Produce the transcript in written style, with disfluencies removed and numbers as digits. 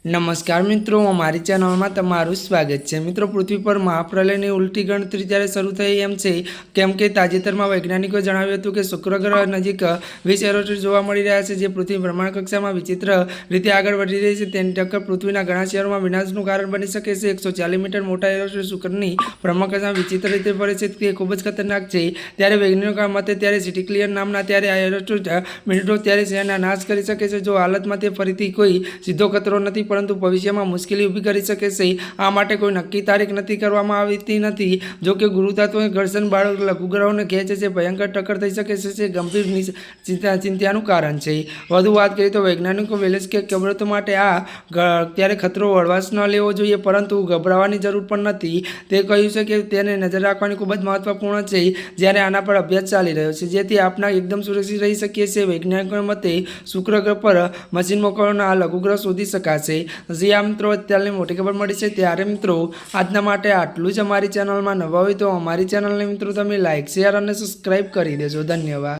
નમસ્કાર મિત્રો, અમારી ચેનલમાં તમારું સ્વાગત છે। મિત્રો, પૃથ્વી પર મહાપ્રલયની ઉલટી ગણતરી ત્યારે શરૂ થઈ એમ છે, કેમ કે તાજેતરમાં વૈજ્ઞાનિકોએ જણાવ્યું હતું કે શુક્ર ગ્રહ નજીક 20 એરોસ્ફિયર જોવા મળી રહ્યા છે, જે પૃથ્વી ભ્રમણ કક્ષામાં વિચિત્ર રીતે આગળ વધી રહી છે। તેની ટક્કર પૃથ્વીના ઘણા શહેરોમાં વિનાશનું કારણ બની શકે છે। 140 મીટર મોટા એરોસ્ફિયર શુક્રની ભ્રમણ કક્ષામાં વિચિત્ર રીતે ફરે છે, તે ખૂબ જ ખતરનાક છે। ત્યારે વૈજ્ઞાનિકોના મતે ત્યારે સિટી ક્લિયર નામના ત્યારે આ એરોસ્ફિયર મિનિટો ત્યારે શહેરના નાશ કરી શકે છે। જો હાલતમાં તે ફરીથી કોઈ સીધો ખતરો નથી, પરંતુ ભવિષ્યમાં મુશ્કેલી ઊભી કરી શકે છે। આ માટે કોઈ નક્કી તારીખ નક્કી કરવામાં આવતી નથી। જો કે ગુરુત્વાકર્ષણ ઘર્ષણ બાળક લઘુગ્રહોને ખેંચે છે, ભયંકર ટક્કર થઈ શકે છે, જે ગંભીર ચિંતાનું કારણ છે। વધુ વાત કરીએ તો વૈજ્ઞાનિકો વેલેસ્કે ખેડૂતો માટે આ ત્યારે ખતરો હળવાશ ન લેવો જોઈએ, પરંતુ ગભરાવાની જરૂર પણ નથી। તે કહ્યું છે કે તેને નજર રાખવાની ખૂબ જ મહત્વપૂર્ણ છે, જ્યારે આના પર અભ્યાસ ચાલી રહ્યો છે, જેથી આપણે એકદમ સુરક્ષિત રહી શકીએ છીએ। વૈજ્ઞાનિકોના મતે શુક્ર ગ્રહ પર મશીન મોકલવાનો આ લઘુગ્રહ શોધી શકાશે। હજી આ મિત્રો અત્યારની મોટી ખબર મળી છે, ત્યારે મિત્રો આજના માટે આટલું જ। અમારી ચેનલમાં નવા હોય તો અમારી ચેનલને મિત્રો તમે લાઇક, શેર અને સબસ્ક્રાઈબ કરી દેજો। ધન્યવાદ।